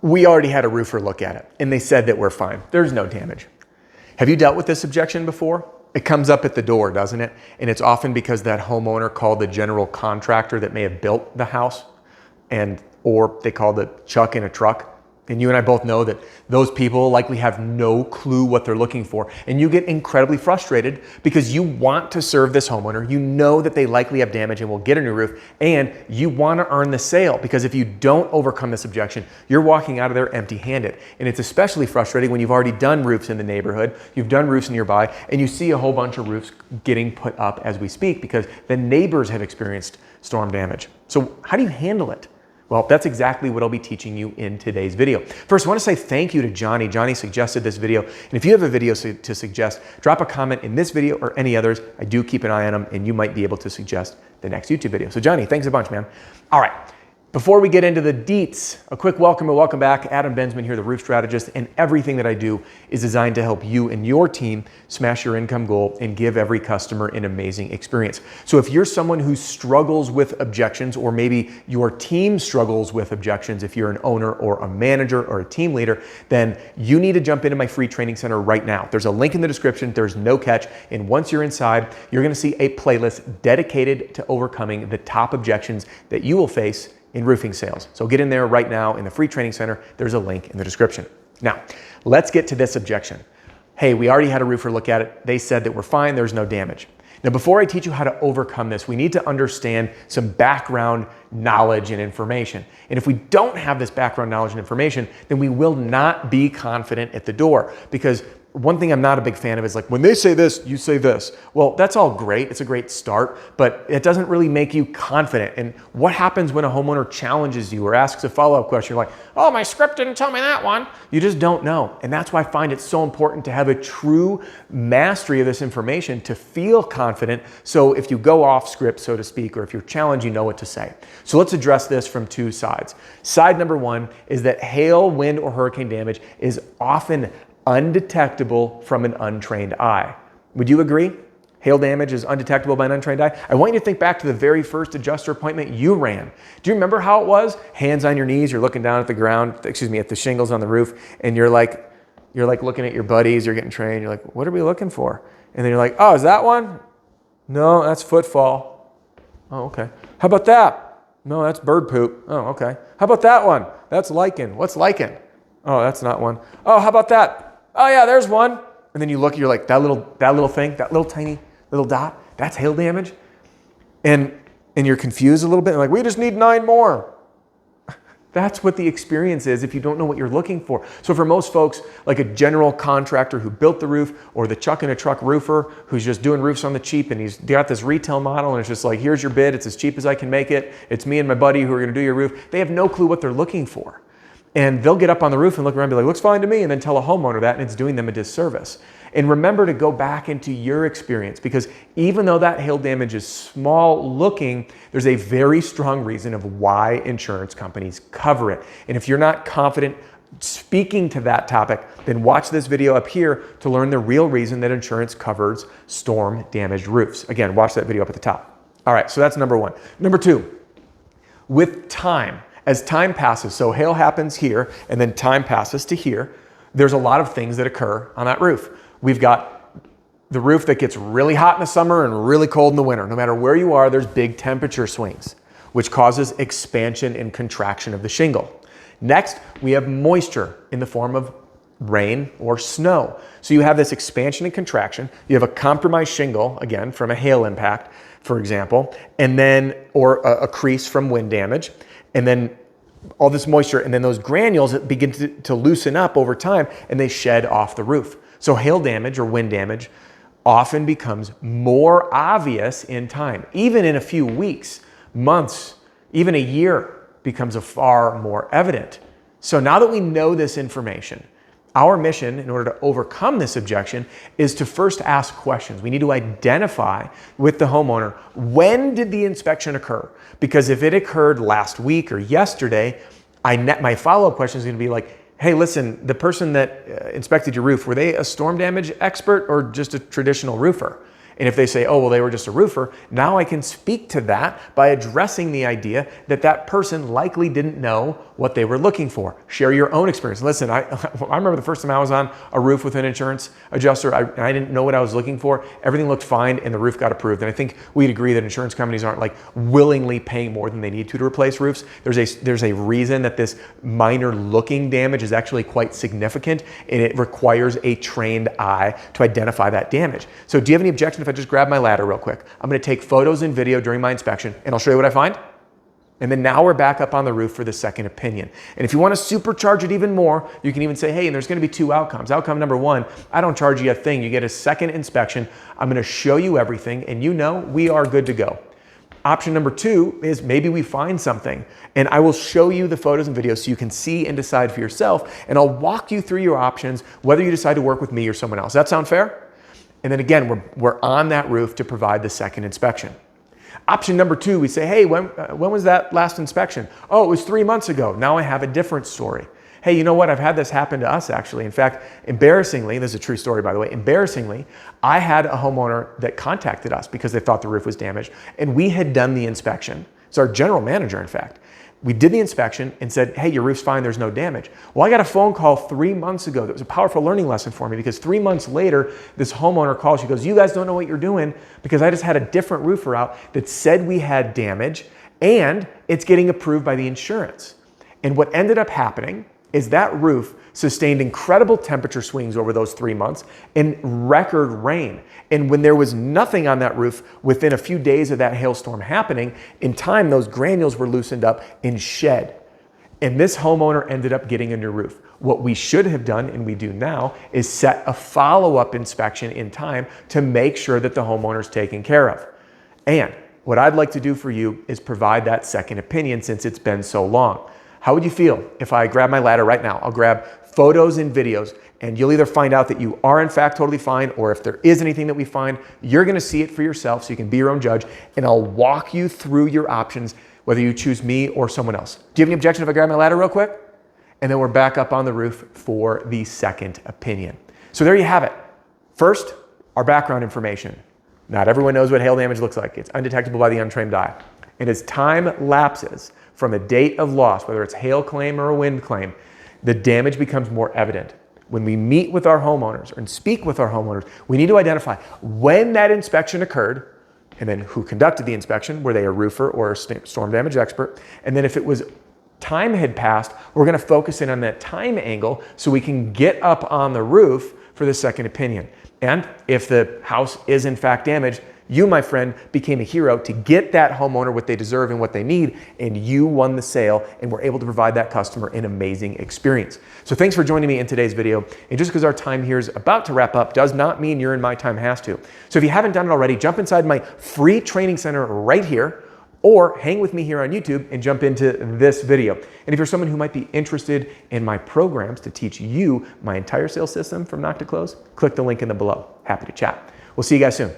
we already had a roofer look at it and they said that we're fine. There's no damage. Have you dealt with this objection before? It comes up at the door, doesn't it? And it's often because that homeowner called the general contractor that may have built the house, or they called the chuck in a truck. And you and I both know that those people likely have no clue what they're looking for. And you get incredibly frustrated because you want to serve this homeowner. You know that they likely have damage and will get a new roof. And you want to earn the sale, because if you don't overcome this objection, you're walking out of there empty-handed. And it's especially frustrating when you've already done roofs in the neighborhood, you've done roofs nearby, and you see a whole bunch of roofs getting put up as we speak because the neighbors have experienced storm damage. So how do you handle it? Well, that's exactly what I'll be teaching you in today's video. First, I want to say thank you to Johnny. Johnny suggested this video. And if you have a video to suggest, drop a comment in this video or any others. I do keep an eye on them, and you might be able to suggest the next YouTube video. So Johnny, thanks a bunch, man. All right. Before we get into the deets, a quick welcome and welcome back. Adam Bensman here, the roof strategist, and everything that I do is designed to help you and your team smash your income goal and give every customer an amazing experience. So if you're someone who struggles with objections, or maybe your team struggles with objections, if you're an owner or a manager or a team leader, then you need to jump into my free training center right now. There's a link in the description. There's no catch. And once you're inside, you're going to see a playlist dedicated to overcoming the top objections that you will face in roofing sales. So get in there right now in the free training center. There's a link in the description. Now, let's get to this objection. Hey, we already had a roofer look at it. They said that we're fine. There's no damage. Now, before I teach you how to overcome this, we need to understand some background knowledge and information. And if we don't have this background knowledge and information, then we will not be confident at the door, because one thing I'm not a big fan of is like, when they say this, you say this. Well, that's all great. It's a great start, but it doesn't really make you confident. And what happens when a homeowner challenges you or asks a follow-up question? You're like, oh, my script didn't tell me that one. You just don't know. And that's why I find it so important to have a true mastery of this information to feel confident. So if you go off script, so to speak, or if you're challenged, you know what to say. So let's address this from two sides. Side number one is that hail, wind, or hurricane damage is often undetectable from an untrained eye. Would you agree? Hail damage is undetectable by an untrained eye. I want you to think back to the very first adjuster appointment you ran. Do you remember how it was? Hands on your knees, you're looking down at the ground, at the shingles on the roof, and you're like looking at your buddies, you're getting trained, you're like, what are we looking for? And then you're like, oh, is that one? No, that's footfall. Oh, okay. How about that? No, that's bird poop. Oh, okay. How about that one? That's lichen. What's lichen? Oh, that's not one. Oh, how about that? Oh yeah, there's one. And then you look, you're like, that little thing, that little tiny little dot, that's hail damage. And you're confused a little bit. And like, we just need 9 more. That's what the experience is if you don't know what you're looking for. So for most folks, like a general contractor who built the roof, or the chuck in a truck roofer who's just doing roofs on the cheap, and he's got this retail model and it's just like, here's your bid. It's as cheap as I can make it. It's me and my buddy who are going to do your roof. They have no clue what they're looking for. And they'll get up on the roof and look around and be like, looks fine to me, and then tell a homeowner that, and it's doing them a disservice. And remember to go back into your experience, because even though that hail damage is small looking, there's a very strong reason of why insurance companies cover it. And if you're not confident speaking to that topic, then watch this video up here to learn the real reason that insurance covers storm damaged roofs. Again, watch that video up at the top. All right, so that's number one. Number two, with time, as time passes, so hail happens here, and then time passes to here, there's a lot of things that occur on that roof. We've got the roof that gets really hot in the summer and really cold in the winter. No matter where you are, there's big temperature swings, which causes expansion and contraction of the shingle. Next, we have moisture in the form of rain or snow. So you have this expansion and contraction. You have a compromised shingle, again, from a hail impact, for example, and then, or a crease from wind damage. And then all this moisture, and then those granules begin to loosen up over time, and they shed off the roof. So hail damage or wind damage often becomes more obvious in time. Even in a few weeks, months, even a year becomes a far more evident. So now that we know this information, our mission in order to overcome this objection is to first ask questions. We need to identify with the homeowner, when did the inspection occur? Because if it occurred last week or yesterday, my follow-up question is going to be like, hey, listen, the person that inspected your roof, were they a storm damage expert or just a traditional roofer? And if they say, oh, well, they were just a roofer, now I can speak to that by addressing the idea that that person likely didn't know what they were looking for. Share your own experience. Listen, I remember the first time I was on a roof with an insurance adjuster, I didn't know what I was looking for. Everything looked fine and the roof got approved. And I think we'd agree that insurance companies aren't like willingly paying more than they need to replace roofs. There's a reason that this minor looking damage is actually quite significant, and it requires a trained eye to identify that damage. So do you have any objection if I just grab my ladder real quick? I'm going to take photos and video during my inspection, and I'll show you what I find. And then now we're back up on the roof for the second opinion. And if you want to supercharge it even more, you can even say, hey, and there's going to be two outcomes. Outcome number one, I don't charge you a thing. You get a second inspection. I'm going to show you everything, and you know we are good to go. Option number two is maybe we find something, and I will show you the photos and videos so you can see and decide for yourself, and I'll walk you through your options, whether you decide to work with me or someone else. Does that sound fair? And then again, we're on that roof to provide the second inspection. Option number two, we say, hey, when was that last inspection? Oh, it was 3 months ago. Now I have a different story. Hey, you know what? I've had this happen to us actually. In fact, embarrassingly, this is a true story by the way, embarrassingly, I had a homeowner that contacted us because they thought the roof was damaged, and we had done the inspection. It's our general manager, in fact. We did the inspection and said, hey, your roof's fine, there's no damage. Well, I got a phone call 3 months ago that was a powerful learning lesson for me, because 3 months later, this homeowner calls, she goes, you guys don't know what you're doing, because I just had a different roofer out that said we had damage and it's getting approved by the insurance. And what ended up happening is that roof sustained incredible temperature swings over those 3 months and record rain. And when there was nothing on that roof within a few days of that hailstorm happening, in time those granules were loosened up and shed. And this homeowner ended up getting a new roof. What we should have done, and we do now, is set a follow-up inspection in time to make sure that the homeowner's taken care of. And what I'd like to do for you is provide that second opinion since it's been so long. How would you feel if I grab my ladder right now? I'll grab photos and videos, and you'll either find out that you are in fact totally fine, or if there is anything that we find, you're gonna see it for yourself so you can be your own judge, and I'll walk you through your options, whether you choose me or someone else. Do you have any objection if I grab my ladder real quick? And then we're back up on the roof for the second opinion. So there you have it. First, our background information. Not everyone knows what hail damage looks like. It's undetectable by the untrained eye. And as time lapses from a date of loss, whether it's hail claim or a wind claim, the damage becomes more evident. When we meet with our homeowners and speak with our homeowners, we need to identify when that inspection occurred, and then who conducted the inspection. Were they a roofer or a storm damage expert? And then if it was time had passed, we're going to focus in on that time angle so we can get up on the roof for the second opinion. And if the house is in fact damaged, you, my friend, became a hero to get that homeowner what they deserve and what they need, and you won the sale and were able to provide that customer an amazing experience. So thanks for joining me in today's video. And just because our time here is about to wrap up does not mean you're in my time has to. So if you haven't done it already, jump inside my free training center right here, or hang with me here on YouTube and jump into this video. And if you're someone who might be interested in my programs to teach you my entire sales system from knock to close, click the link in the below. Happy to chat. We'll see you guys soon.